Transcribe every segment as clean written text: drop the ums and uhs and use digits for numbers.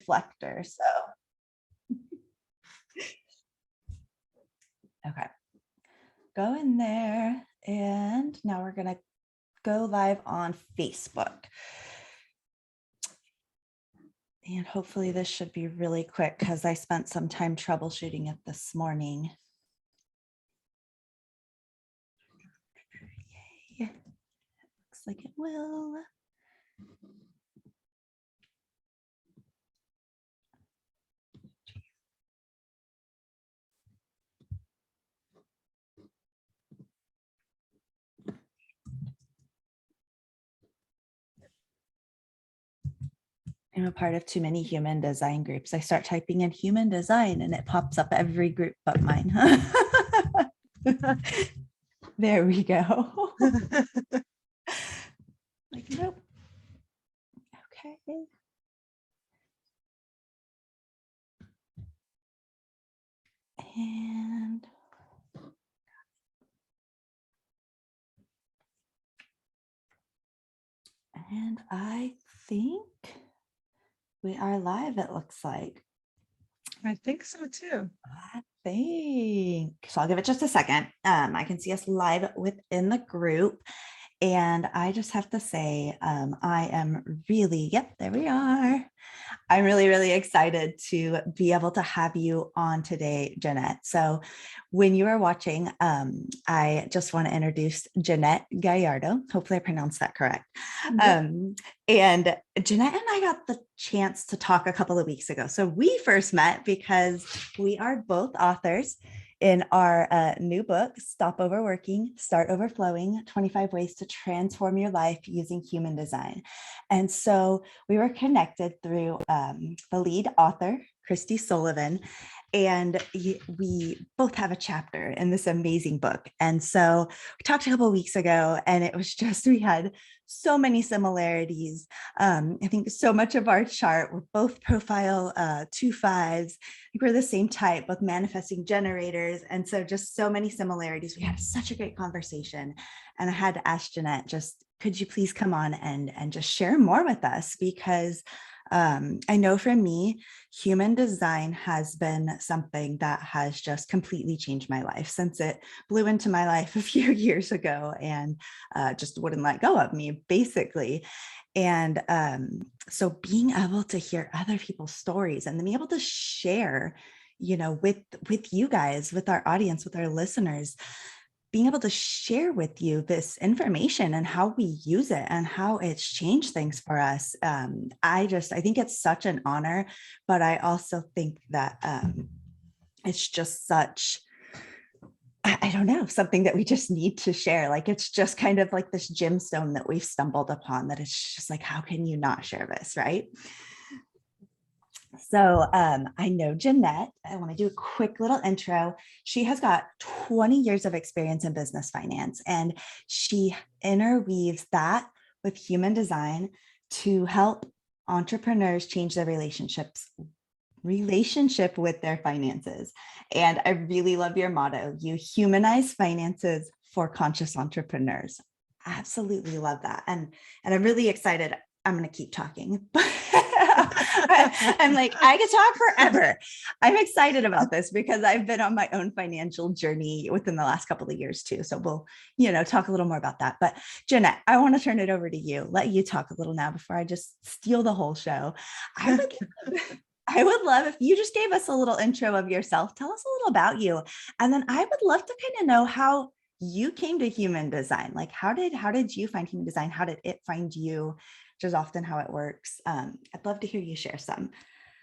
reflector. So, okay, go in there. And now we're going to go live on Facebook. And hopefully this should be really quick because I spent some time troubleshooting it this morning. Yay. Looks like it will. I'm a part of too many human design groups. I start typing in human design and it pops up every group but mine. There we go. Like, nope. Okay. And I think we are live, it looks like. I think so too. I think. So I'll give it just a second. I can see us live within the group. And I just have to say, I am really, yep, there we are. I'm really, really excited to be able to have you on today, Janette. So when you are watching, I just want to introduce Janette Gallardo. Hopefully I pronounced that correct. And Janette and I got the chance to talk a couple of weeks ago. So we first met because we are both authors in our new book, Stop Overworking, Start Overflowing, 25 Ways to Transform Your Life Using Human Design. And so we were connected through the lead author, Christy Sullivan, and we both have a chapter in this amazing book. And so we talked a couple of weeks ago, and it was just, we had so many similarities. I think so much of our chart, we're both profile 2 5s. I think we're the same type, both manifesting generators. And so just so many similarities. We had such a great conversation. And I had to ask Janette, just could you please come on and just share more with us? Because I know for me, human design has been something that has just completely changed my life since it blew into my life a few years ago and just wouldn't let go of me, basically. And so being able to hear other people's stories and then be able to share, you know, with you guys, with our audience, with our listeners, being able to share with you this information and how we use it and how it's changed things for us. I think it's such an honor, but I also think that it's just such, I don't know, something that we just need to share. Like, it's just kind of like this gemstone that we've stumbled upon that it's just like, how can you not share this, right? So I know Janette. I want to do a quick little intro. She has got 20 years of experience in business finance, and she interweaves that with human design to help entrepreneurs change their relationship with their finances. And I really love your motto. You humanize finances for conscious entrepreneurs. Absolutely love that. And I'm really excited. I'm going to keep talking. I'm like, I could talk forever. I'm excited about this because I've been on my own financial journey within the last couple of years too. So we'll, talk a little more about that. But Janette, I want to turn it over to you. Let you talk a little now before I just steal the whole show. I would love if you just gave us a little intro of yourself. Tell us a little about you. And then I would love to kind of know how you came to human design. Like, how did you find human design? How did it find you? Which is often how it works. I'd love to hear you share some.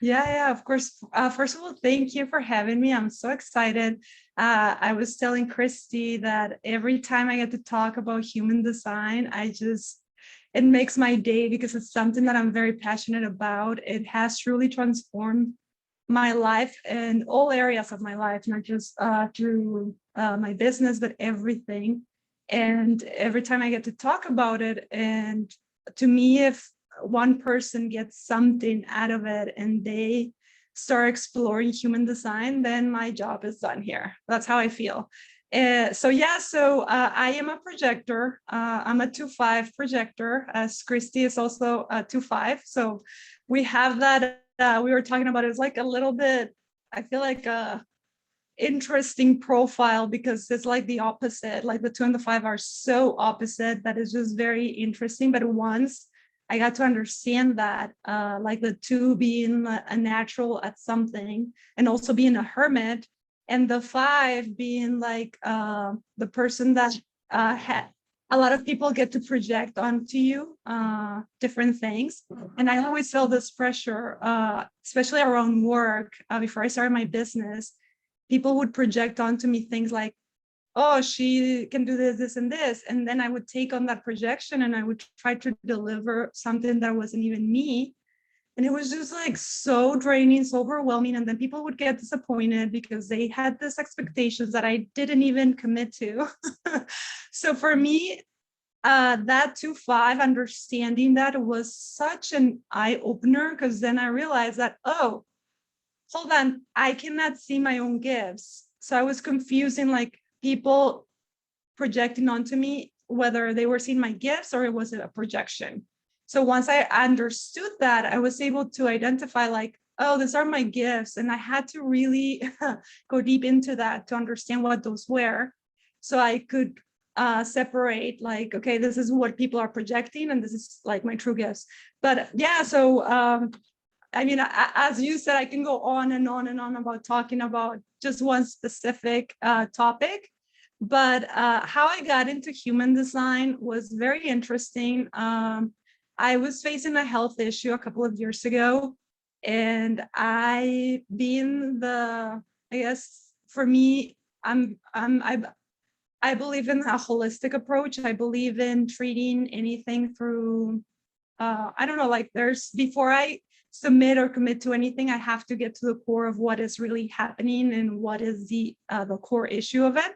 Yeah, of course. First of all, thank you for having me. I'm so excited. I was telling Christy that every time I get to talk about human design, it makes my day because it's something that I'm very passionate about. It has truly transformed my life in all areas of my life, not just through my business, but everything. And every time I get to talk about it, and to me, if one person gets something out of it and they start exploring human design, then my job is done here. That's how I feel. So I am a projector. I'm a 2-5 projector, as Christy is also a 2-5. So we have that we were talking about is like a little bit, I feel like a interesting profile, because it's like the opposite. Like the 2 and the 5 are so opposite that it's just very interesting. But once I got to understand that, like the 2 being a natural at something and also being a hermit, and the 5 being like the person that had a lot of people get to project onto you different things. And I always felt this pressure, especially around work. Before I started my business, people would project onto me things like, oh, she can do this, this, and this. And then I would take on that projection and I would try to deliver something that wasn't even me. And it was just like so draining, so overwhelming. And then people would get disappointed because they had this expectations that I didn't even commit to. So for me, that 2-5, understanding that was such an eye opener, because then I realized that, oh, hold on, I cannot see my own gifts. So I was confusing like people projecting onto me, whether they were seeing my gifts or it was a projection. So once I understood that, I was able to identify like, oh, these are my gifts. And I had to really go deep into that to understand what those were. So I could separate like, okay, this is what people are projecting and this is like my true gifts. But yeah, so I mean, as you said, I can go on and on and on about talking about just one specific topic. But how I got into human design was very interesting. I was facing a health issue a couple of years ago, and I, being the, I guess for me, I believe in a holistic approach. I believe in treating anything through, I don't know, like there's, before I submit or commit to anything, I have to get to the core of what is really happening and what is the core issue of it.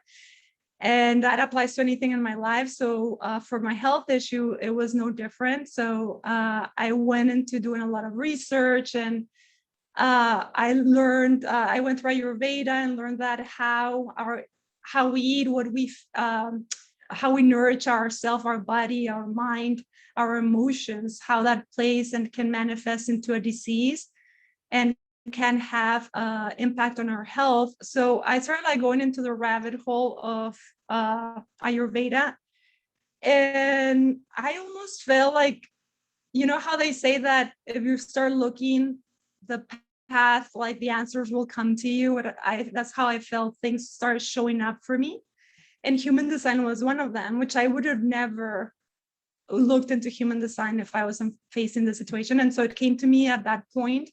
And that applies to anything in my life. So for my health issue, it was no different. So I went into doing a lot of research, and I learned, I went through Ayurveda and learned that how we eat, what we, how we nourish ourselves, our body, our mind, our emotions, how that plays and can manifest into a disease and can have impact on our health. So I started like going into the rabbit hole of Ayurveda, and I almost felt like, you know how they say that if you start looking the path, like the answers will come to you. That's how I felt things started showing up for me. And human design was one of them, which I would have never looked into human design if I wasn't facing the situation. And so it came to me at that point,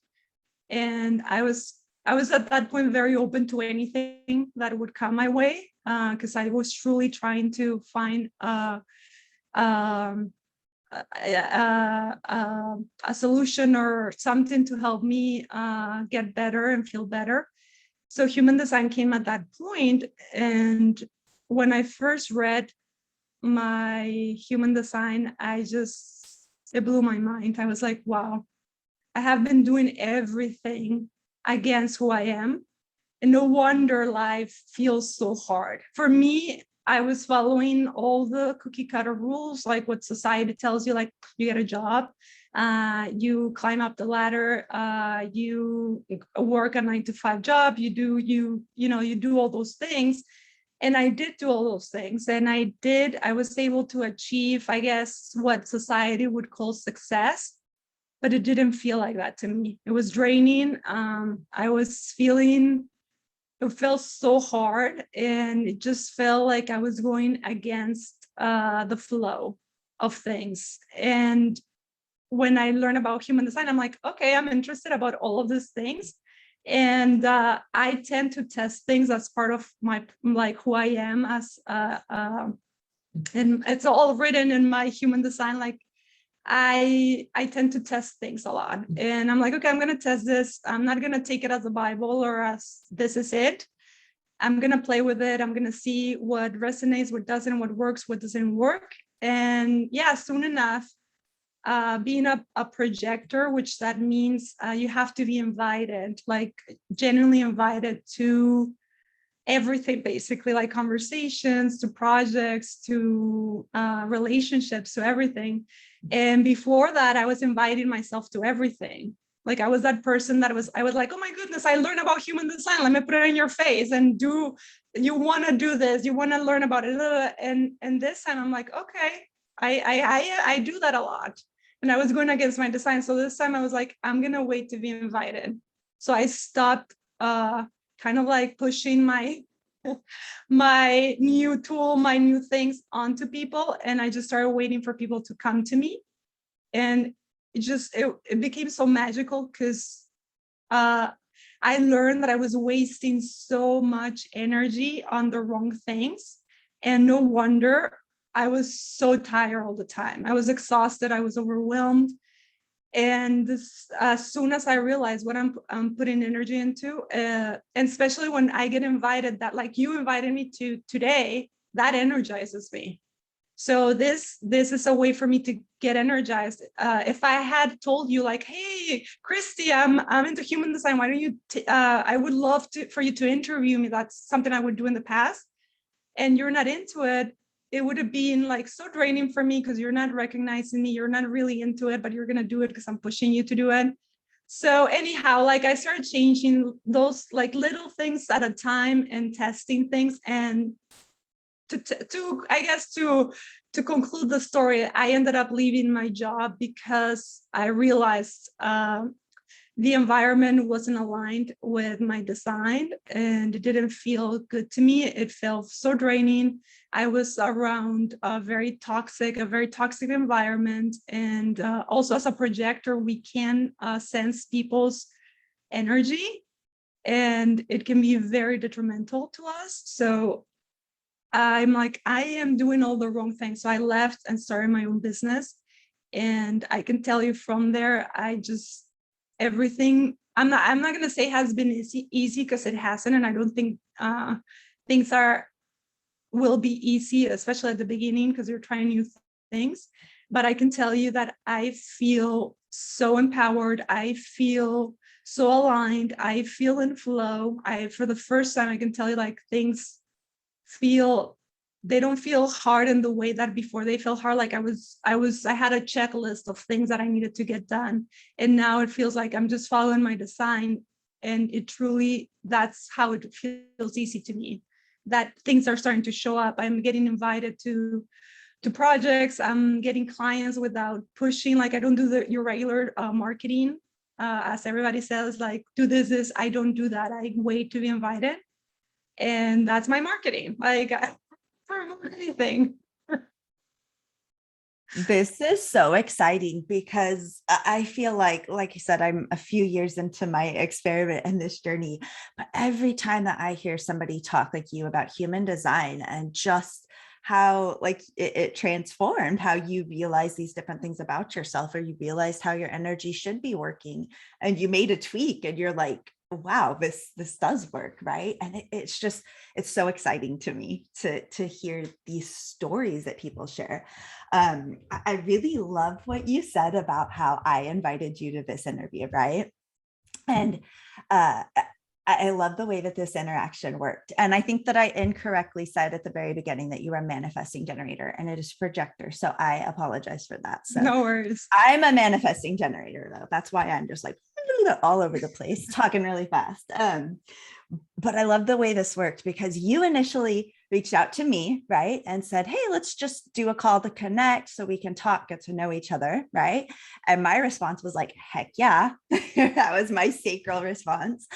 and I was at that point very open to anything that would come my way, because I was truly trying to find a solution or something to help me get better and feel better. So human design came at that point. And when I first read my human design, it blew my mind. I was like, wow, I have been doing everything against who I am. And no wonder life feels so hard. For me, I was following all the cookie cutter rules, like what society tells you, like you get a job, you climb up the ladder, you work a 9-to-5 job, you do all those things. And I did do all those things. And I was able to achieve, I guess, what society would call success, but it didn't feel like that to me. It was draining. It felt so hard, and it just felt like I was going against the flow of things. And when I learned about human design, I'm like, okay, I'm interested about all of these things. And I tend to test things as part of my, like who I am as, and it's all written in my human design, like I tend to test things a lot, and I'm like, okay, I'm going to test this. I'm not going to take it as a Bible or as this is it. I'm going to play with it. I'm going to see what resonates, what doesn't, what works, what doesn't work. And yeah, soon enough, being a projector, which that means you have to be invited, like genuinely invited to everything, basically, like conversations, to projects, to relationships, to everything. And before that, I was inviting myself to everything. Like I was that person that I was like, oh my goodness, I learned about human design. Let me put it in your face and you want to do this, you want to learn about it. And this time I'm like, okay, I do that a lot. And I was going against my design. So this time I was like, I'm gonna wait to be invited. So I stopped kind of like pushing my new tool, my new things onto people. And I just started waiting for people to come to me. And it became so magical because I learned that I was wasting so much energy on the wrong things. And no wonder I was so tired all the time. I was exhausted. I was overwhelmed. And as soon as I realize what I'm putting energy into, and especially when I get invited, that like you invited me to today, that energizes me. So this is a way for me to get energized. If I had told you like, hey, Christy, I'm into human design. Why don't you? I would love for you to interview me. That's something I would do in the past. And you're not into it. It would have been like so draining for me because you're not recognizing me. You're not really into it, but you're gonna do it because I'm pushing you to do it. So anyhow, like I started changing those like little things at a time and testing things and to I guess to conclude the story, I ended up leaving my job because I realized the environment wasn't aligned with my design and it didn't feel good to me. It felt so draining. I was around a very toxic environment. And also as a projector, we can sense people's energy and it can be very detrimental to us. So I'm like, I am doing all the wrong things. So I left and started my own business. And I can tell you from there, everything, I'm not gonna say has been easy because it hasn't. And I don't think things will be easy, especially at the beginning, because you're trying new things. But I can tell you that I feel so empowered. I feel so aligned. I feel in flow. For the first time, I can tell you like things they don't feel hard in the way that before they felt hard. Like I had a checklist of things that I needed to get done. And now it feels like I'm just following my design. And that's how it feels easy to me, that things are starting to show up. I'm getting invited to projects. I'm getting clients without pushing. Like I don't do your regular marketing. As everybody says, like, do this. I don't do that. I wait to be invited. And that's my marketing, like for anything. This is so exciting because I feel like you said, I'm a few years into my experiment and this journey, but every time that I hear somebody talk like you about human design and just how like it transformed how you realize these different things about yourself, or you realized how your energy should be working and you made a tweak and you're like, wow, this does work, right? And it's so exciting to me to hear these stories that people share. I really love what you said about how I invited you to this interview, right? And I love the way that this interaction worked. And I think that I incorrectly said at the very beginning that you are a manifesting generator and it is projector. So I apologize for that. So no worries. I'm a manifesting generator though. That's why I'm just like all over the place, talking really fast. But I love the way this worked because you initially reached out to me, right? And said, hey, let's just do a call to connect so we can talk, get to know each other, right? And my response was like, heck yeah. That was my sacral response.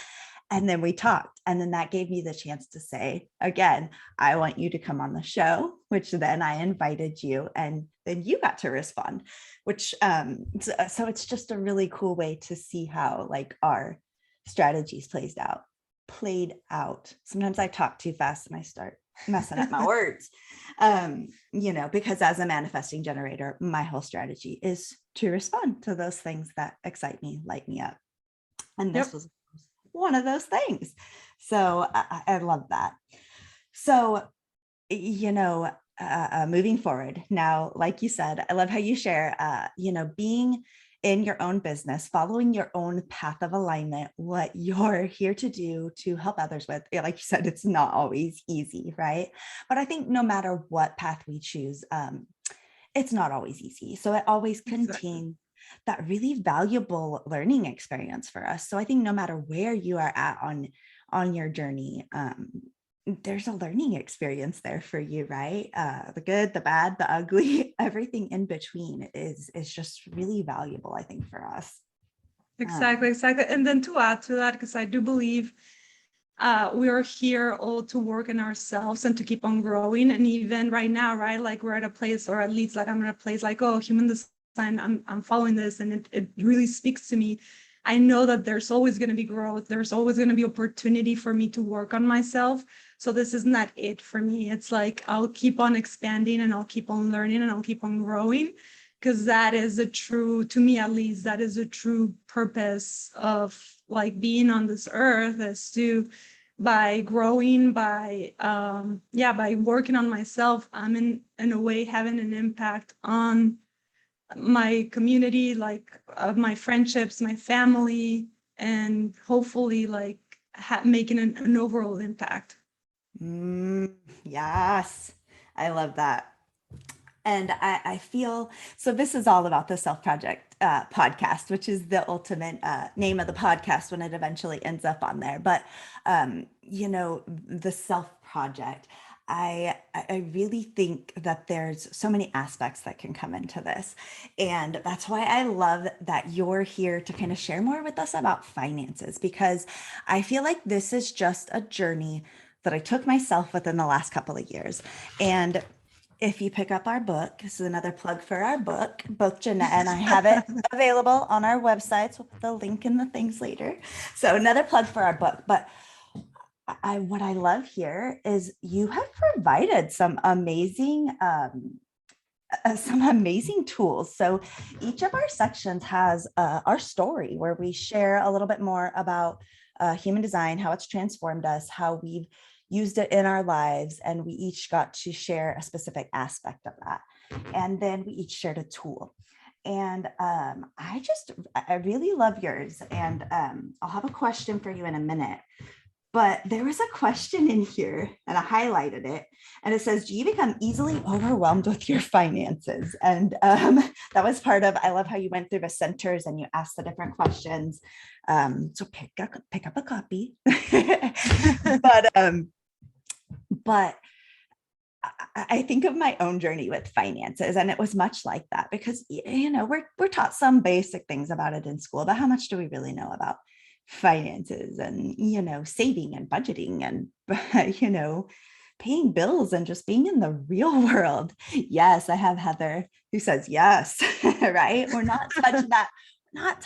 And then we talked. And then that gave me the chance to say, again, I want you to come on the show, which then I invited you and then you got to respond, which, so it's just a really cool way to see how like our strategies played out. Sometimes I talk too fast and I start messing up my words, because as a manifesting generator, my whole strategy is to respond to those things that excite me, light me up. And this was one of those things. So I love that. So, moving forward now, like you said, I love how you share, being in your own business, following your own path of alignment, what you're here to do to help others with. Like you said, it's not always easy, right? But I think no matter what path we choose, it's not always easy. So it always that really valuable learning experience for us. So I think no matter where you are at on your journey, there's a learning experience there for you, right? The good, the bad, the ugly, everything in between is just really valuable, I think, for us. Exactly. And then to add to that, because I do believe we are here all to work in ourselves and to keep on growing. And even right now, right, like we're at a place, or at least like I'm at a place like, oh, human design, I'm following this, and it really speaks to me. I know that there's always going to be growth. There's always going to be opportunity for me to work on myself. So this is not it for me. It's like I'll keep on expanding and I'll keep on learning and I'll keep on growing, because that is a true, to me at least, that is a true purpose of like being on this earth, is to, by growing, by by working on myself, I'm in a way having an impact on my community, like my friendships, my family, and hopefully like making an overall impact. Yes, I love that. And I feel, so this is all about the Self Project podcast, which is the ultimate name of the podcast when it eventually ends up on there. But, the Self Project, I really think that there's so many aspects that can come into this. And that's why I love that you're here to kind of share more with us about finances, because I feel like this is just a journey that I took myself within the last couple of years. And if you pick up our book, this is another plug for our book. Both Janette and I have it available on our websites. We'll put the link in the things later. So another plug for our book. But what I love here is you have provided some amazing tools. So each of our sections has our story, where we share a little bit more about human design, how it's transformed us, how we've used it in our lives, and we each got to share a specific aspect of that. And then we each shared a tool. And I really love yours. And I'll have a question for you in a minute. But there was a question in here, and I highlighted it, and it says, do you become easily overwhelmed with your finances? And that was part of, I love how you went through the centers and you asked the different questions. So pick up a copy. But I think of my own journey with finances, and it was much like that, because we're taught some basic things about it in school, but how much do we really know about finances and saving and budgeting and paying bills and just being in the real world? Yes, I have Heather who says yes. Right, we're not touched that not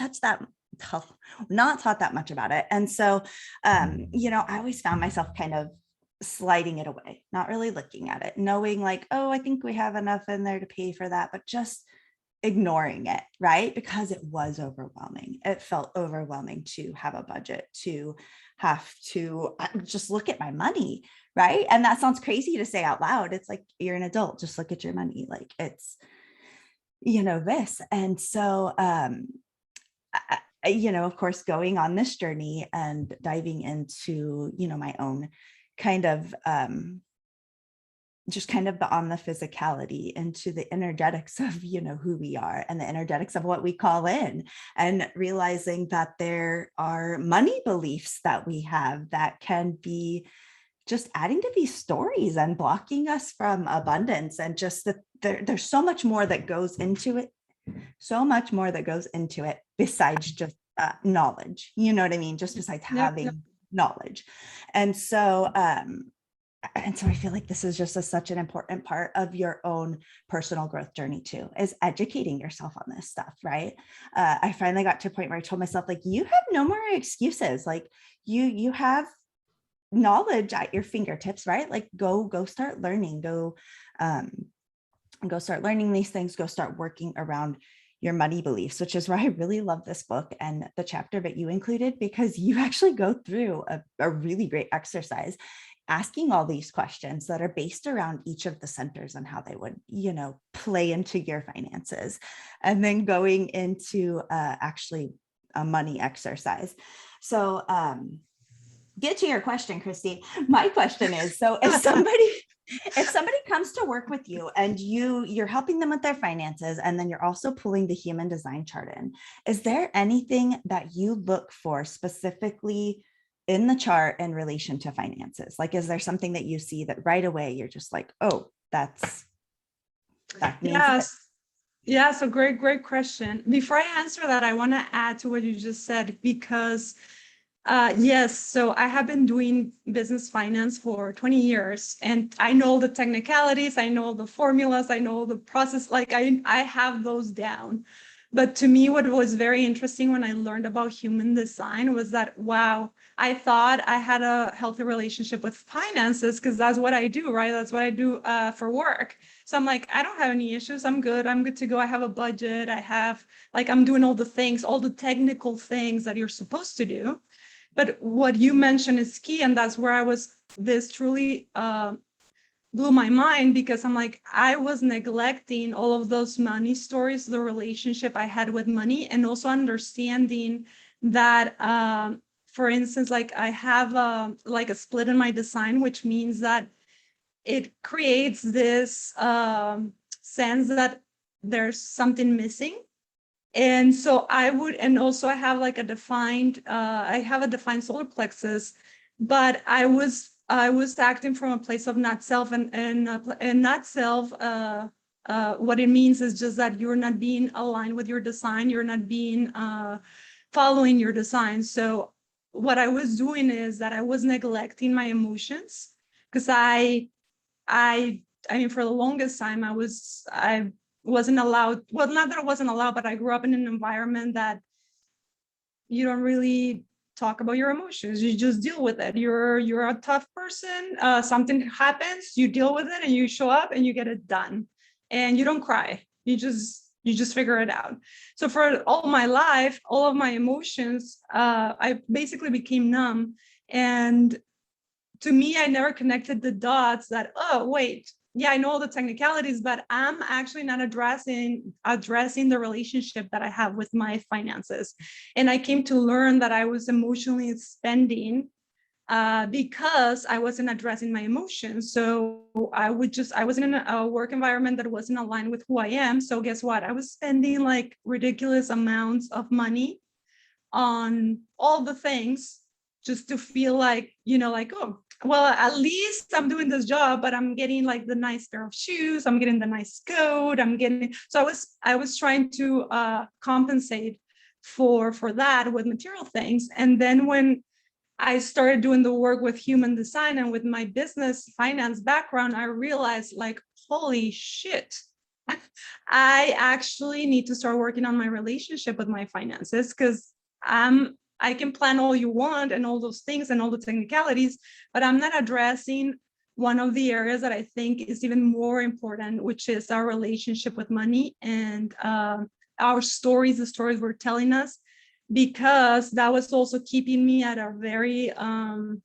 taught that much about it. And so I always found myself kind of sliding it away, not really looking at it, knowing like, oh, I think we have enough in there to pay for that, but just ignoring it, right? Because it was overwhelming. It felt overwhelming to have a budget, to have to just look at my money, right? And that sounds crazy to say out loud. It's like, you're an adult, just look at your money. Like it's, this. And so, of course, going on this journey and diving into, my own kind of just kind of beyond the physicality into the energetics of who we are, and the energetics of what we call in, and realizing that there are money beliefs that we have that can be just adding to these stories and blocking us from abundance. And just that there's so much more that goes into it, besides just knowledge, you know what I mean, just besides having knowledge. And so I feel like this is just such an important part of your own personal growth journey too, is educating yourself on this stuff, right? I finally got to a point where I told myself, like, you have no more excuses. Like you have knowledge at your fingertips, right? Like go start learning, go start learning these things, go start working around your money beliefs, which is why I really love this book and the chapter that you included, because you actually go through a really great exercise asking all these questions that are based around each of the centers and how they would, play into your finances, and then going into actually a money exercise. So get to your question, Christy. My question is, so if somebody comes to work with you and you're helping them with their finances, and then you're also pulling the human design chart in, is there anything that you look for specifically in the chart in relation to finances? Like, is there something that you see that right away you're just like, oh, that means it? Yes. Yeah, so great question. Before I answer that, I want to add to what you just said, because yes, so I have been doing business finance for 20 years, and I know the technicalities, I know the formulas, I know the process, like I have those down. But to me, what was very interesting when I learned about human design was that, wow, I thought I had a healthy relationship with finances because that's what I do, right? That's what I do for work. So I'm like, I don't have any issues. I'm good to go. I have a budget. I have, like, I'm doing all the things, all the technical things that you're supposed to do. But what you mentioned is key. And that's where this truly blew my mind, because I'm like, I was neglecting all of those money stories, the relationship I had with money, and also understanding that, for instance, like I have like a split in my design, which means that it creates this sense that there's something missing. And so and also I have like I have a defined solar plexus, but I was acting from a place of not self, and not self. What it means is just that you're not being aligned with your design. You're not being following your design. So what I was doing is that I was neglecting my emotions, because I I mean, for the longest time, I wasn't allowed. Well, not that I wasn't allowed, but I grew up in an environment that you don't really talk about your emotions. You just deal with it. You're a tough person. Something happens, you deal with it, and you show up and you get it done, and you don't cry. You just figure it out. So for all my life, all of my emotions, I basically became numb. And to me, I never connected the dots that, oh, wait, yeah, I know all the technicalities, but I'm actually not addressing the relationship that I have with my finances. And I came to learn that I was emotionally spending because I wasn't addressing my emotions. So I was in a work environment that wasn't aligned with who I am. So guess what? I was spending like ridiculous amounts of money on all the things just to feel like, like, oh, well, at least I'm doing this job, but I'm getting like the nice pair of shoes, I'm getting the nice coat, so I was trying to compensate for that with material things. And then when I started doing the work with human design and with my business finance background, I realized, like, holy shit, I actually need to start working on my relationship with my finances, because I can plan all you want and all those things and all the technicalities, but I'm not addressing one of the areas that I think is even more important, which is our relationship with money and our stories, the stories we're telling us, because that was also keeping me at a very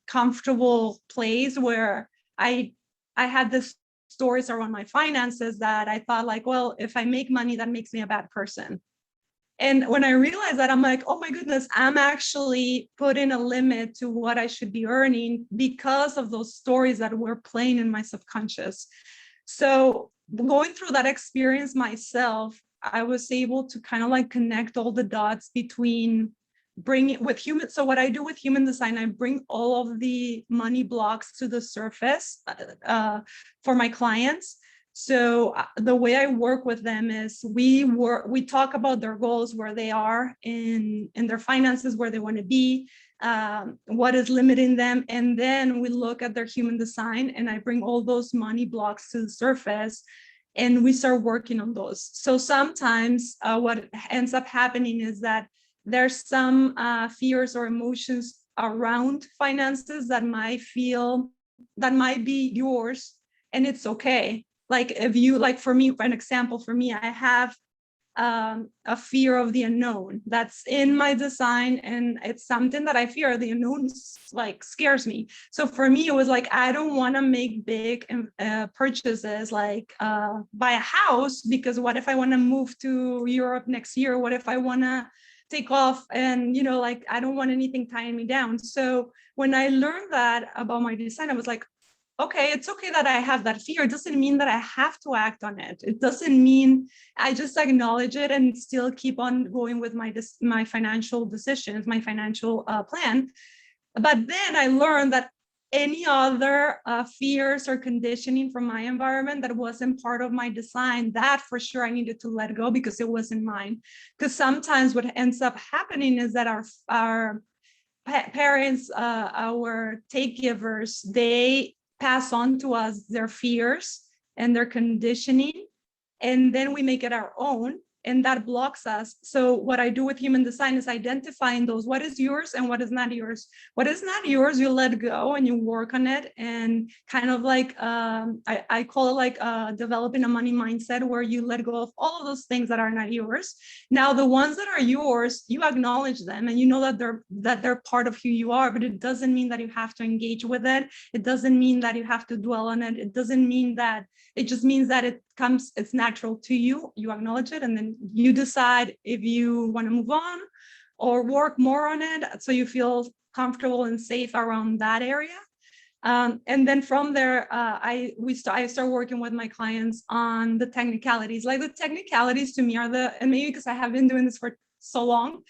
comfortable place where I had this stories around my finances that I thought, like, well, if I make money, that makes me a bad person. And when I realized that, I'm like, oh my goodness, I'm actually putting a limit to what I should be earning because of those stories that were playing in my subconscious. So going through that experience myself, I was able to kind of like connect all the dots between bringing with human. So what I do with human design, I bring all of the money blocks to the surface for my clients. So the way I work with them is we talk about their goals, where they are in their finances, where they want to be, what is limiting them. And then we look at their human design, and I bring all those money blocks to the surface, and we start working on those. So sometimes what ends up happening is that there's some fears or emotions around finances that might be yours, and it's okay. Like, if you, like, for me, for an example, for me, I have a fear of the unknown that's in my design, and it's something that I fear. The unknown, like, scares me. So for me, it was like, I don't want to make big purchases, like buy a house, because what if I want to move to Europe next year? What if I want to take off, and like I don't want anything tying me down. So when I learned that about my design, I was like, okay, it's okay that I have that fear. It doesn't mean that I have to act on it. It doesn't mean I just acknowledge it and still keep on going with my financial decisions, my financial plan. But then I learned that any other fears or conditioning from my environment that wasn't part of my design, that for sure I needed to let go because it wasn't mine. Because sometimes what ends up happening is that our parents, our take givers, they pass on to us their fears and their conditioning, and then we make it our own, and that blocks us. So what I do with human design is identifying those, what is yours and what is not yours. What is not yours, you let go and you work on it, and kind of like I call it like developing a money mindset, where you let go of all of those things that are not yours. Now the ones that are yours, you acknowledge them and you know that they're part of who you are, but it doesn't mean that you have to engage with it. It doesn't mean that you have to dwell on it. It doesn't mean that, it just means that it's natural to you. You acknowledge it, and then you decide if you want to move on or work more on it, so you feel comfortable and safe around that area. And then from there, I start working with my clients on the technicalities. Like the technicalities to me are and maybe because I have been doing this for so long,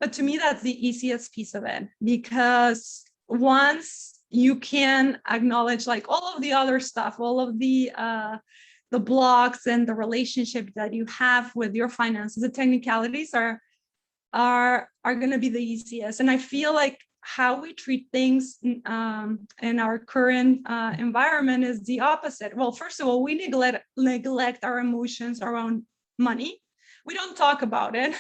but to me that's the easiest piece of it, because once you can acknowledge like all of the other stuff, all of the blocks and the relationship that you have with your finances, the technicalities are going to be the easiest. And I feel like how we treat things in our current environment is the opposite. Well, first of all, we neglect our emotions around money. We don't talk about it.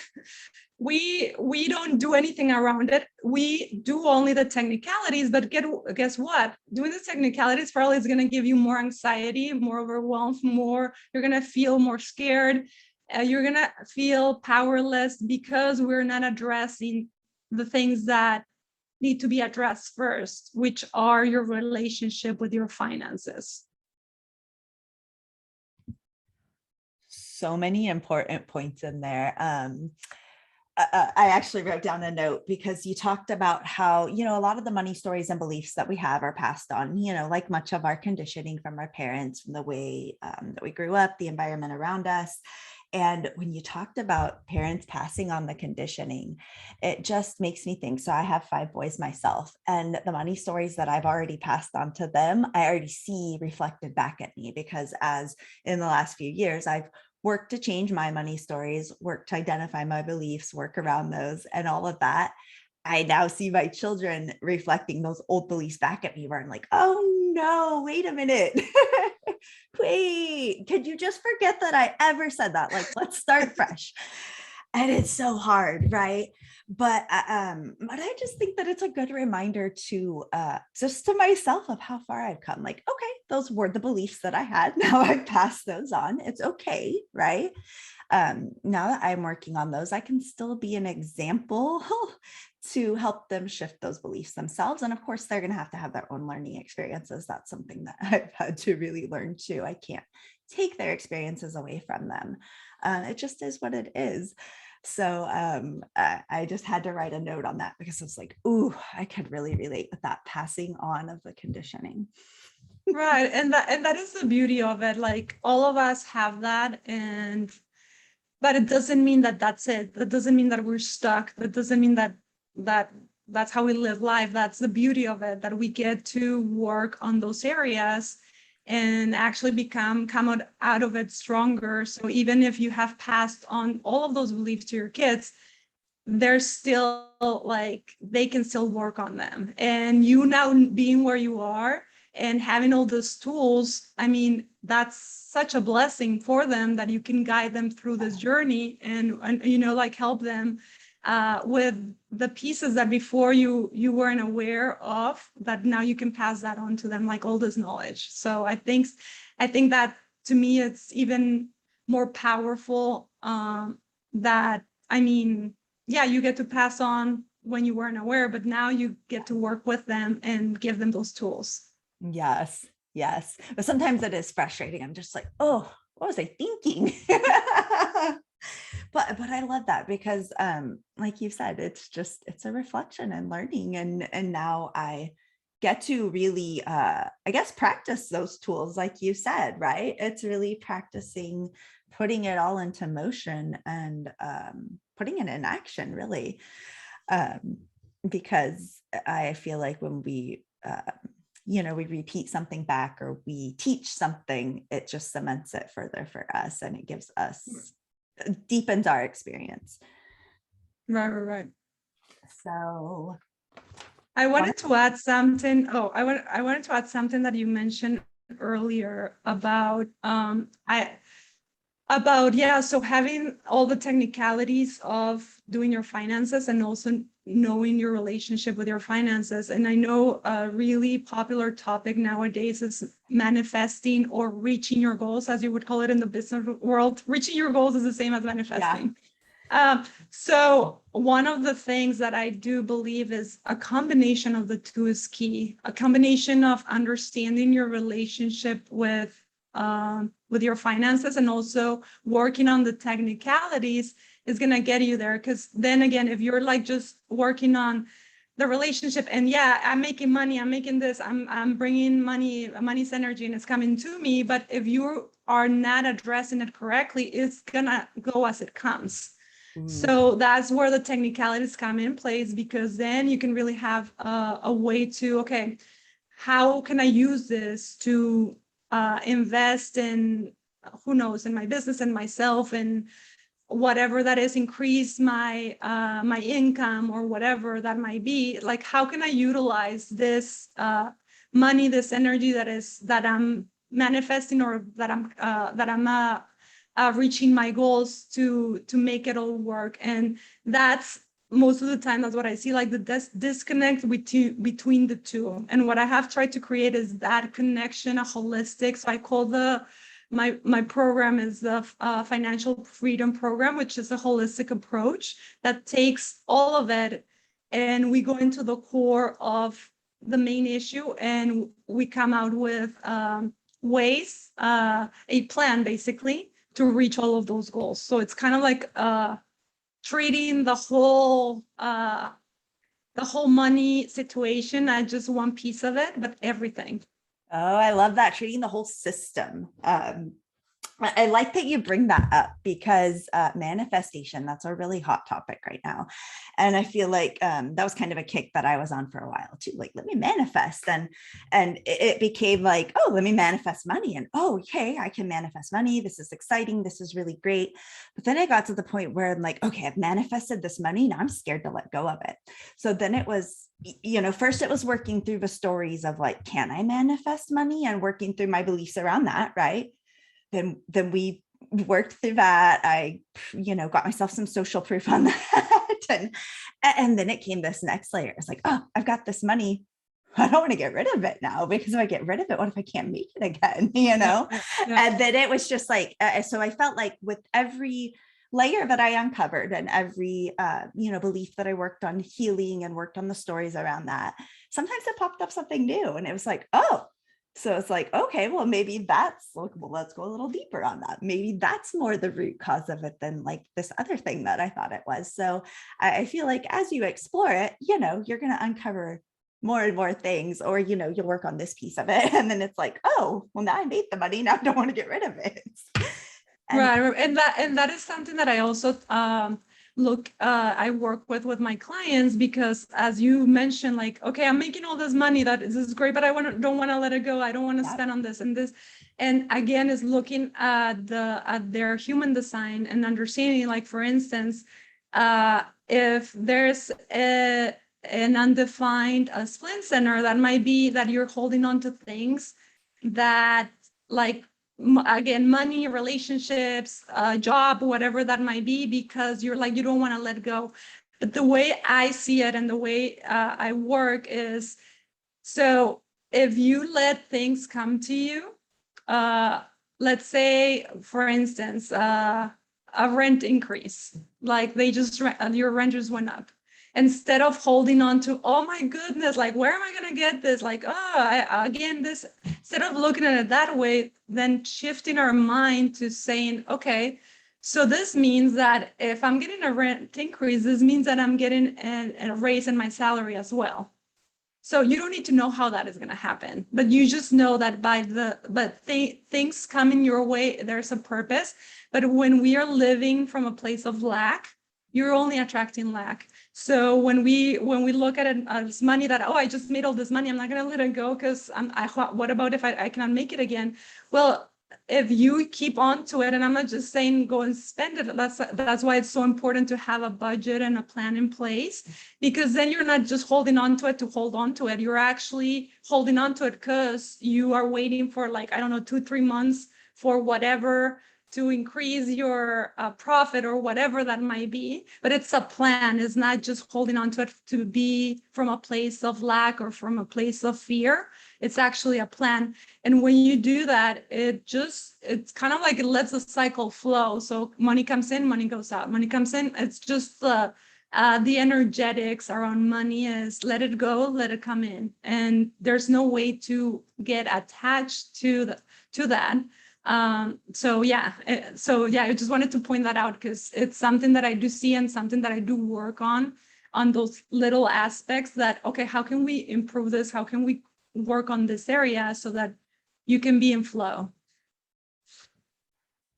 We don't do anything around it. We do only the technicalities, but guess what? Doing the technicalities probably is going to give you more anxiety, more overwhelmed, you're going to feel more scared. You're going to feel powerless because we're not addressing the things that need to be addressed first, which are your relationship with your finances. So many important points in there. I actually wrote down a note because you talked about how, a lot of the money stories and beliefs that we have are passed on, like much of our conditioning from our parents, from the way that we grew up, the environment around us. And when you talked about parents passing on the conditioning, it just makes me think. So I have 5 boys myself, and the money stories that I've already passed on to them, I already see reflected back at me, because as in the last few years, I've work to change my money stories, work to identify my beliefs, work around those, and all of that. I now see my children reflecting those old beliefs back at me, where I'm like, oh no, wait a minute. Wait, could you just forget that I ever said that? Like, let's start fresh. And it's so hard, right? But I just think that it's a good reminder to just to myself of how far I've come. Like, okay, those were the beliefs that I had. Now I've passed those on. It's okay, right? Now that I'm working on those, I can still be an example to help them shift those beliefs themselves. And of course, they're going to have their own learning experiences. That's something that I've had to really learn too. I can't take their experiences away from them. It just is what it is. So I just had to write a note on that, because it's like, ooh, I could really relate with that passing on of the conditioning. Right. And that is the beauty of it. Like all of us have that, but it doesn't mean that that's it. That doesn't mean that we're stuck. That doesn't mean that that's how we live life. That's the beauty of it, that we get to work on those areas and actually come out of it stronger. So even if you have passed on all of those beliefs to your kids, they're still like, they can still work on them. And you now being where you are and having all those tools, I mean, that's such a blessing for them, that you can guide them through this journey and like help them with the pieces that before you weren't aware of, that now you can pass that on to them, like all this knowledge. So I think that to me, it's even more powerful that, I mean, yeah, you get to pass on when you weren't aware, but now you get to work with them and give them those tools. Yes, yes. But sometimes it is frustrating. I'm just like, oh, what was I thinking? But I love that because like you said, it's a reflection and learning, and now I get to really I guess practice those tools like you said, right? It's really practicing putting it all into motion and putting it in action really. um, because I feel like when we, we repeat something back or we teach something, it just cements it further for us and it gives us, deepens our experience. Right. So I wanted to add something. I wanted to add something that you mentioned earlier about so having all the technicalities of doing your finances and also knowing your relationship with your finances. And I know a really popular topic nowadays is manifesting or reaching your goals, as you would call it in the business world. Reaching your goals is the same as manifesting. So one of the things that I do believe is a combination of the two is key. A combination of understanding your relationship with your finances and also working on the technicalities is going to get you there. Because then again, if you're like just working on the relationship and yeah, I'm making money, I'm making this, I'm bringing money's energy and it's coming to me. But if you are not addressing it correctly, it's going to go as it comes. So that's where the technicalities come in place, because then you can really have a way to, okay, how can I use this to invest in, who knows, in my business and myself and whatever that is, increase my my income or whatever that might be. Like, how can I utilize this money, this energy that I'm manifesting or that I'm reaching my goals to make it all work. And that's most of the time, that's what I see, like the disconnect between the two. And what I have tried to create is that connection, a holistic. So I call my program is the Financial Freedom Program, which is a holistic approach that takes all of it, and we go into the core of the main issue, and we come out with ways, a plan basically, to reach all of those goals. So it's kind of like treating the whole money situation, not just one piece of it, but everything. Oh, I love that, treating the whole system. I like that you bring that up because manifestation, that's a really hot topic right now. And I feel like that was kind of a kick that I was on for a while too. Like, let me manifest. And it became like, oh, let me manifest money. And oh, okay, I can manifest money. This is exciting. This is really great. But then I got to the point where I'm like, okay, I've manifested this money. Now I'm scared to let go of it. So then it was, first it was working through the stories of like, can I manifest money, and working through my beliefs around that, right? Then we worked through that. I, got myself some social proof on that. And then it came this next layer. It's like, oh, I've got this money. I don't want to get rid of it now, because if I get rid of it, what if I can't make it again? Yeah. And then it was just like, so I felt like with every layer that I uncovered and every, belief that I worked on healing and worked on the stories around that, sometimes it popped up something new, and it was like, oh, so it's like, okay, well, maybe let's go a little deeper on that. Maybe that's more the root cause of it than like this other thing that I thought it was. So I feel like as you explore it, you're going to uncover more and more things, or, you'll work on this piece of it. And then it's like, oh, well, now I made the money. Now I don't want to get rid of it. Right. And that is something that I also I work with my clients, because as you mentioned, like, okay, I'm making all this money, this is great, but don't want to let it go. I don't want to spend on this and this. And again, is looking at their human design and understanding, like, for instance, if there's an undefined spleen center, that might be that you're holding on to things that, like, again, money, relationships, job, whatever that might be, because you're like, you don't want to let go. But the way I see it and the way I work is, so if you let things come to you, let's say, for instance, a rent increase, like your rent just went up. Instead of holding on to, oh my goodness, like, where am I going to get this? Like, instead of looking at it that way, then shifting our mind to saying, okay, So this means that if I'm getting a rent increase, this means that I'm getting a raise in my salary as well. So you don't need to know how that is going to happen, but you just know that things coming your way, there's a purpose. But when we are living from a place of lack, you're only attracting lack. So when we look at it as money that, oh, I just made all this money, I'm not going to let it go because what about if I cannot make it again? Well, if you keep on to it, and I'm not just saying go and spend it, that's why it's so important to have a budget and a plan in place, because then you're not just holding on to it to hold on to it. You're actually holding on to it because you are waiting for, like, I don't know, 2-3 months for whatever to increase your profit or whatever that might be. But it's a plan. It's not just holding on to it to be from a place of lack or from a place of fear. It's actually a plan. And when you do that, it's kind of like it lets the cycle flow. So money comes in, money goes out, money comes in. It's just the energetics around money is let it go, let it come in. And there's no way to get attached to that. So yeah, I just wanted to point that out because it's something that I do see and something that I do work on those little aspects that, okay, how can we improve this? How can we work on this area so that you can be in flow?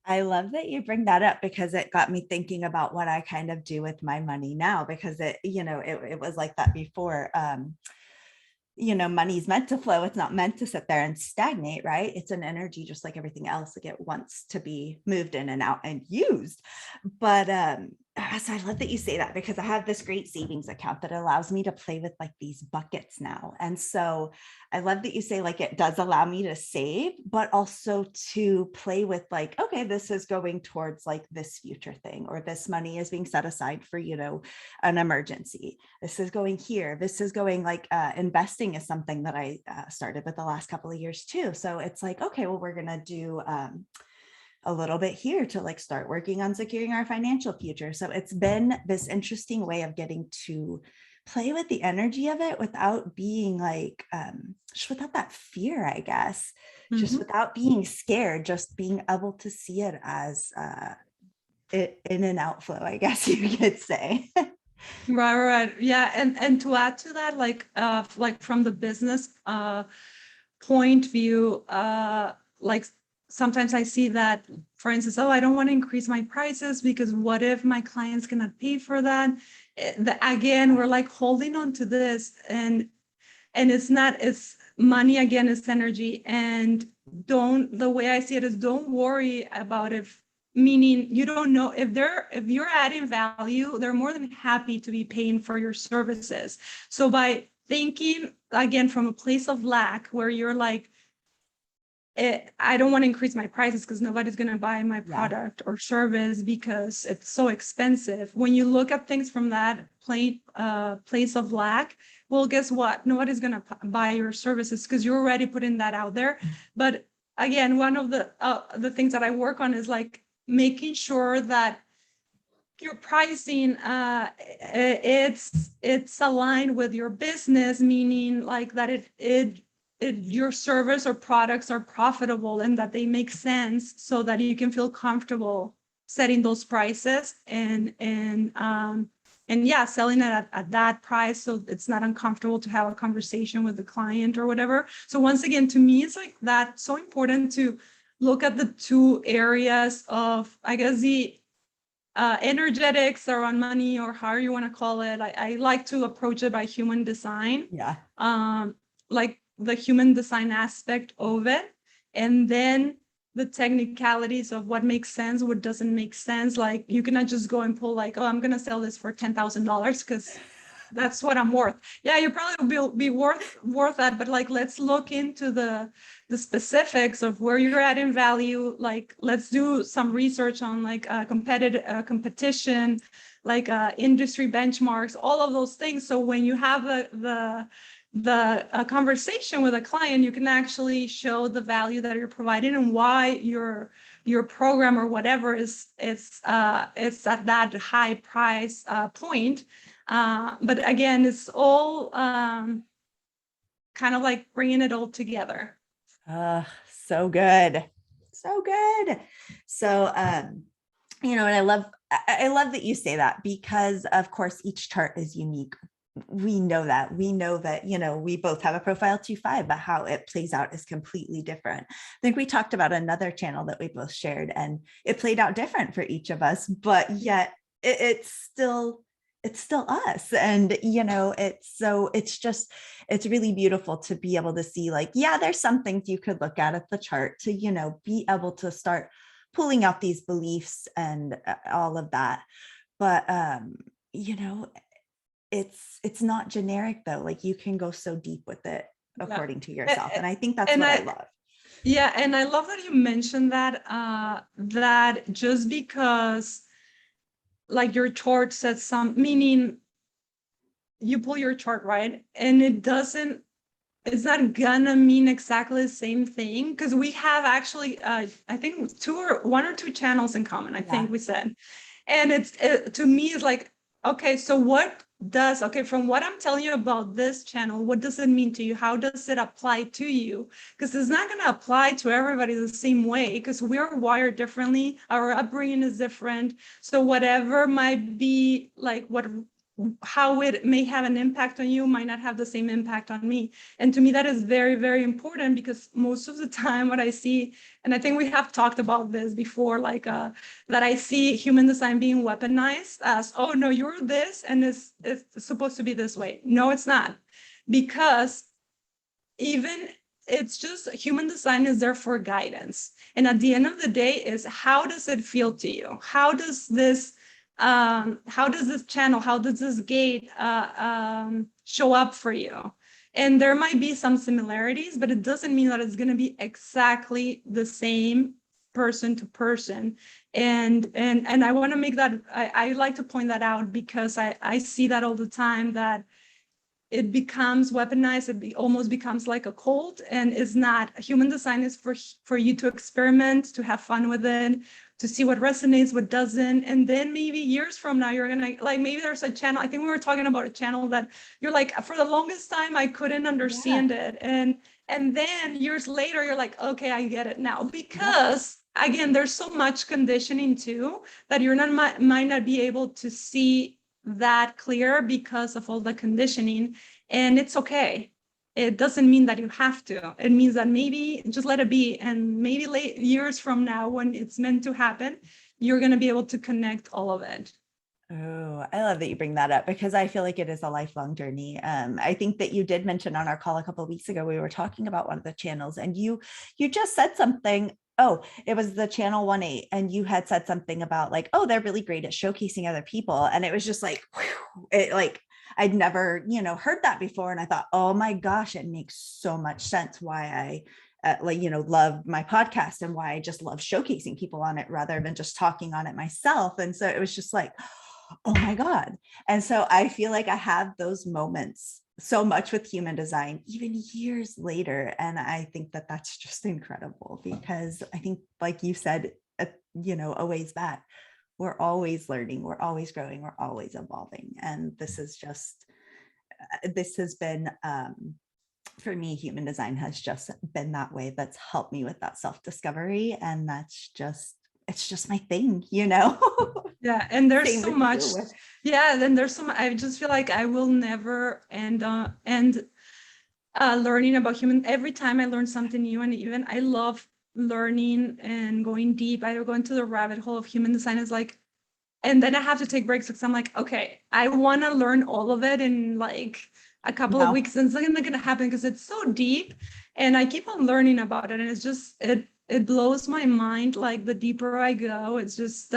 I love that you bring that up because it got me thinking about what I kind of do with my money now, because it was like that before. Money's meant to flow. It's not meant to sit there and stagnate, right? It's an energy just like everything else. Like it wants to be moved in and out and used. But so I love that you say that because I have this great savings account that allows me to play with like these buckets now. And so I love that you say like it does allow me to save, but also to play with like, okay, this is going towards like this future thing, or this money is being set aside for, an emergency. This is going here. This is going like investing is something that I started with the last couple of years too. So it's like, okay, well, we're going to do a little bit here to like start working on securing our financial future. So it's been this interesting way of getting to play with the energy of it without being like, just without that fear, I guess, just without being scared, just being able to see it as in and outflow, I guess you could say. Right. Yeah. And to add to that, like from the business point view, like sometimes I see that, for instance, oh, I don't want to increase my prices because what if my clients cannot pay for that? Again, we're like holding on to this, and it's money again, it's energy. And the way I see it is, don't worry about if, meaning you don't know if you're adding value, they're more than happy to be paying for your services. So by thinking again from a place of lack where you're like, I don't want to increase my prices because nobody's going to buy my product or service because it's so expensive. When you look at things from that place of lack, well, guess what? Nobody's going to buy your services because you're already putting that out there. But again, one of the things that I work on is like making sure that your pricing it's aligned with your business, meaning like that your service or products are profitable and that they make sense so that you can feel comfortable setting those prices and yeah, selling it at that price so it's not uncomfortable to have a conversation with the client or whatever. So once again, to me, it's like that so important to look at the two areas of, I guess, the energetics around money, or however you want to call it. I like to approach it by human design, Yeah. like the human design aspect of it, and then the technicalities of what makes sense, what doesn't make sense. Like you cannot just go and pull like, oh, I'm gonna sell this for $10,000 because that's what I'm worth. Yeah, you probably will be worth that, but like let's look into the specifics of where you're adding value. Like let's do some research on like competition, like industry benchmarks, all of those things. So when you have the conversation with a client, you can actually show the value that you're providing and why your program or whatever is it's at that high price point. But again, it's all kind of like bringing it all together. So good. So good. So And I love that you say that, because of course each chart is unique. We know that we both have a profile 2-5, but how it plays out is completely different. I think we talked about another channel that we both shared, and it played out different for each of us, but yet it's still us. And it's really beautiful to be able to see, like, yeah, there's some things you could look at the chart to be able to start pulling out these beliefs and all of that. But you know it's not generic though. Like, you can go so deep with it Yeah. according to yourself, and I think that's And what I I, love. yeah, and I love that you mentioned that, that just because like your chart says some, meaning you pull your chart, right? And it's not gonna mean exactly the same thing, because we have actually, I think one or two channels in common, I Yeah. think we said. And to me, it's like, okay, so okay, from what I'm telling you about this channel, what does it mean to you? How does it apply to you? Because it's not going to apply to everybody the same way, because we're wired differently. Our upbringing is different. So whatever might be like how it may have an impact on you might not have the same impact on me. And to me, that is very, very important, because most of the time what I see, and I think we have talked about this before, like that I see human design being weaponized as, oh no, you're this and it's supposed to be this way. No, it's not. Because even it's just human design is there for guidance. And at the end of the day is, how does it feel to you? How does this channel, how does this gate show up for you? And there might be some similarities, but it doesn't mean that it's going to be exactly the same person to person. And I want to make that, I like to point that out, because I see that all the time, that it becomes weaponized. Almost becomes like a cult, and is not. Human design is for you to experiment, to have fun with it, to see what resonates, what doesn't. And then maybe years from now, you're gonna, like, maybe there's a channel. I think we were talking about a channel that you're like, for the longest time I couldn't Yeah. understand it, and then years later you're like, okay, I get it now. Yep. Because again, there's so much conditioning too, that you're not might not be able to see that clear because of all the conditioning. And it's okay. It doesn't mean that you have to. It means that maybe just let it be, and maybe late years from now, when it's meant to happen, you're going to be able to connect all of it. Oh, I love that you bring that up, because I feel like it is a lifelong journey. I think that you did mention on our call a couple of weeks ago, we were talking about one of the channels, and you just said something. Oh, it was the channel 1-8, and you had said something about, like, oh, they're really great at showcasing other people, and it was just like, whew, it like I'd never heard that before, and I thought, oh my gosh, it makes so much sense why I love my podcast, and why I just love showcasing people on it rather than just talking on it myself. And so it was just like, oh my God. And so I feel like I have those moments so much with human design, even years later. And I think that that's just incredible, because I think, like you said, a ways back, we're always learning, we're always growing, we're always evolving. And this has been, for me, human design has just been that way. That's helped me with that self-discovery. And it's just my thing. Yeah, and there's Same so with much. you. Yeah, then there's so much. I just feel like I will never end learning about human. Every time I learn something new, and even I love learning and going deep. I go into the rabbit hole of human design. Is like, and then I have to take breaks, because I'm like, okay, I want to learn all of it in like a couple of No. weeks, and it's not going to happen because it's so deep, and I keep on learning about it, and it's just it blows my mind. Like, the deeper I go, it's just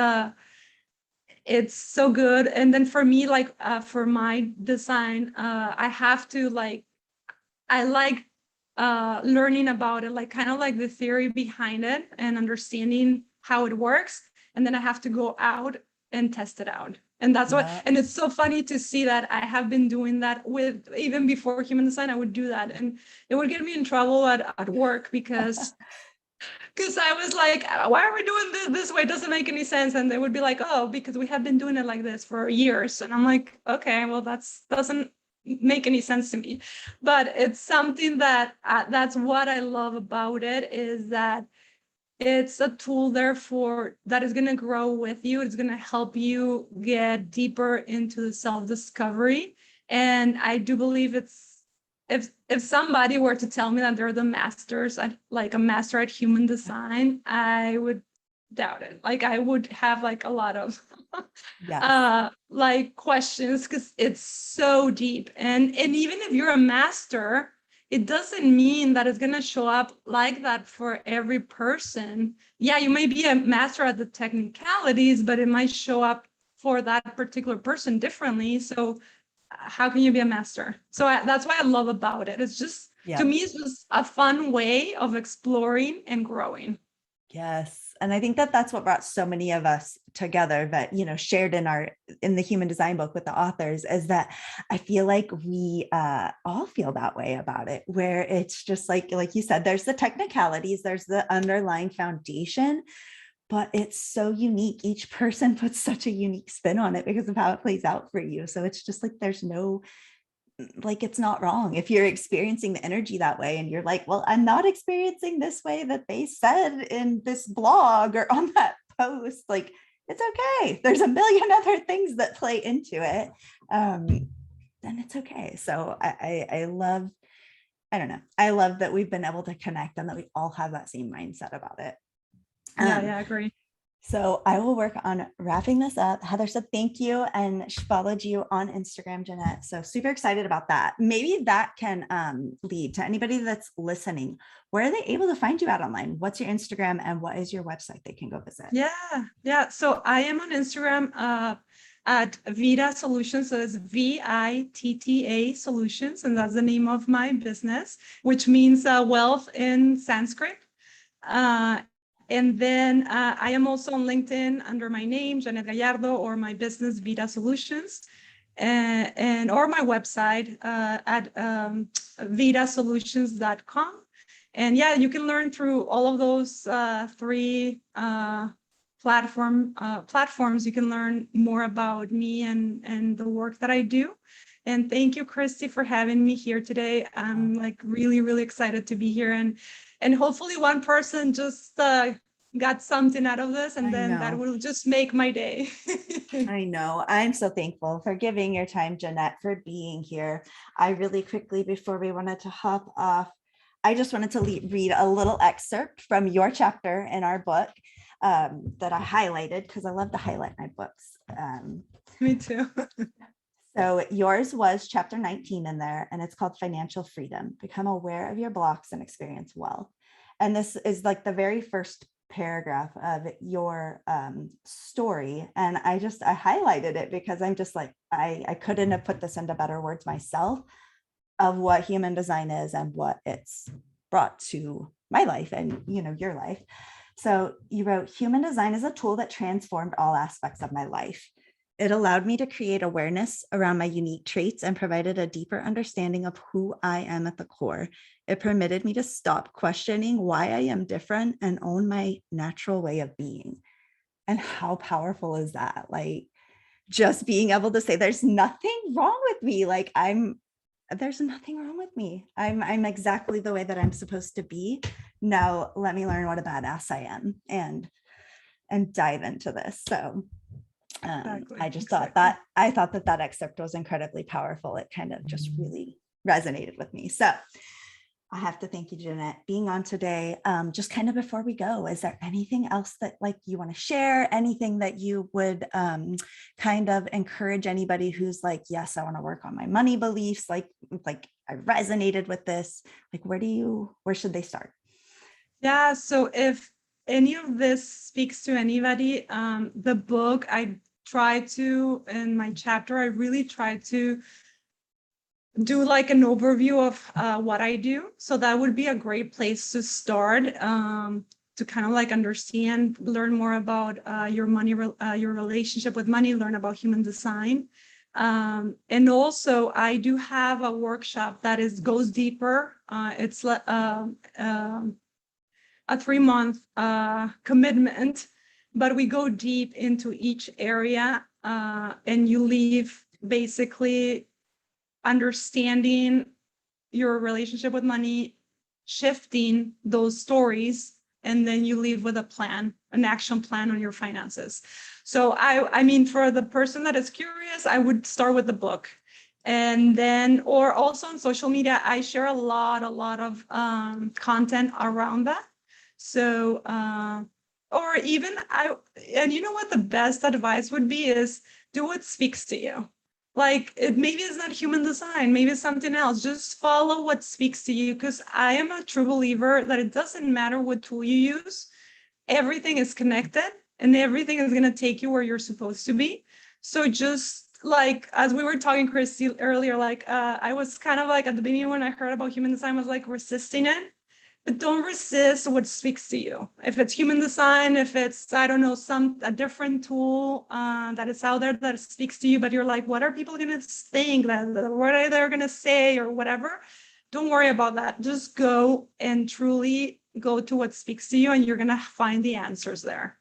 it's so good. And then for me, like for my design, I have to like, I like learning about it, like kind of like the theory behind it and understanding how it works. And then I have to go out and test it out. And that's what, Yeah. and it's so funny to see that I have been doing that with, even before human design, I would do that. And it would get me in trouble at work, because I was like, why are we doing this way? It doesn't make any sense. And they would be like, oh, because we have been doing it like this for years. And I'm like, okay, well, that's doesn't make any sense to me. But it's something that that's what I love about it, is that it's a tool, therefore, that is going to grow with you. It's going to help you get deeper into the self-discovery. And I do believe it's, if somebody were to tell me that they're the masters at, like a master at human design, I would doubt it. Like I would have like a lot of Yes. like questions, because it's so deep. And even if you're a master, it doesn't mean that it's going to show up like that for every person. Yeah, you may be a master at the technicalities, but it might show up for that particular person differently. So how can you be a master? So that's what I love about it. It's just, to Yep. me, it's just a fun way of exploring and growing. Yes. And I think that that's what brought so many of us together, that, shared in the human design book with the authors, is that I feel like we all feel that way about it, where it's just like you said, there's the technicalities, there's the underlying foundation, but it's so unique. Each person puts such a unique spin on it because of how it plays out for you. So it's just like, there's no, like, it's not wrong if you're experiencing the energy that way and you're like, well, I'm not experiencing this way that they said in this blog or on that post. Like, it's okay, there's a million other things that play into it, then it's okay. So I love, I don't know, I love that we've been able to connect and that we all have that same mindset about it. Yeah, I agree. So I will work on wrapping this up. Heather said thank you, and she followed you on Instagram, Janette. So super excited about that. Maybe that can lead to anybody that's listening. Where are they able to find you at online? What's your Instagram and what is your website they can go visit? Yeah. So I am on Instagram at Vita Solutions. So it's VITTA Solutions, and that's the name of my business, which means wealth in Sanskrit. And then I am also on LinkedIn under my name, Janette Gallardo, or my business, Vita Solutions, and or my website at vitasolutions.com. And yeah, you can learn through all of those three platforms. You can learn more about me and the work that I do. And thank you, Christy, for having me here today. I'm like really, really excited to be here, and hopefully one person just got something out of this, and I then that know. will just make my day. I know. I'm so thankful for giving your time, Janette, for being here. I really quickly, before we wanted to hop off, I just wanted to read a little excerpt from your chapter in our book that I highlighted, because I love to highlight my books. Me too. So yours was chapter 19 in there, and it's called Financial Freedom. Become aware of your blocks and experience wealth. And this is like the very first paragraph of your story. And I highlighted it because I'm just like, I couldn't have put this into better words myself, of what human design is and what it's brought to my life and, your life. So you wrote, human design is a tool that transformed all aspects of my life. It allowed me to create awareness around my unique traits and provided a deeper understanding of who I am at the core. It permitted me to stop questioning why I am different and own my natural way of being. And how powerful is that? Like, just being able to say, there's nothing wrong with me. Like, there's nothing wrong with me. I'm exactly the way that I'm supposed to be. Now let me learn what a badass I am and dive into this. So I just thought that that excerpt was incredibly powerful. It kind of just really resonated with me. So I have to thank you, Janette, being on today. Just kind of before we go, is there anything else that you want to share? Anything that you would kind of encourage anybody who's like, yes, I want to work on my money beliefs. Like I resonated with this. Like, where should they start? Yeah. So if any of this speaks to anybody, the book, in my chapter, I really try to do like an overview of what I do. So that would be a great place to start, to kind of like understand, learn more about your money, your relationship with money, learn about human design. And also I do have a workshop that goes deeper. It's a 3-month commitment, but we go deep into each area, and you leave basically understanding your relationship with money, shifting those stories and then you leave with a plan, an action plan on your finances. So I mean, for the person that is curious, I would start with the book. And then, or also on social media, I share a lot of content around that. So, or even and you know what the best advice would be is do what speaks to you. Like maybe it's not human design, maybe it's something else. Just follow what speaks to you, because I am a true believer that it doesn't matter what tool you use. Everything is connected and everything is going to take you where you're supposed to be. So just like, as we were talking, Christy, earlier, like I was kind of like at the beginning when I heard about human design, I was like resisting it. But don't resist what speaks to you. If it's human design, if it's, I don't know, a different tool that is out there that speaks to you, but you're like, what are people going to think? What are they going to say or whatever? Don't worry about that. Just go and truly go to what speaks to you, and you're going to find the answers there.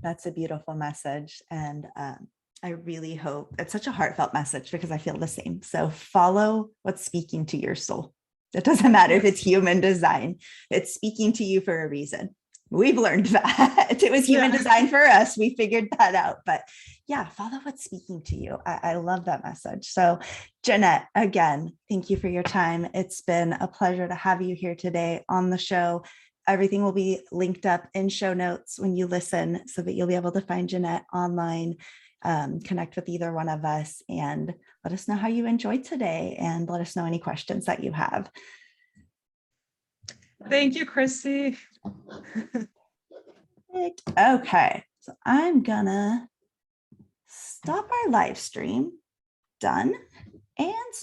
That's a beautiful message. And I really hope it's such a heartfelt message, because I feel the same. So follow what's speaking to your soul. It doesn't matter if it's human design, it's speaking to you for a reason. We've learned that it was human design for us. We figured that out. But yeah, follow what's speaking to you. I love that message. So Janette, again, thank you for your time. It's been a pleasure to have you here today on the show. Everything will be linked up in show notes when you listen, so that you'll be able to find Janette online, connect with either one of us, and let us know how you enjoyed today, and let us know any questions that you have. Thank you, Christy. Okay, so I'm gonna stop our live stream. Done. And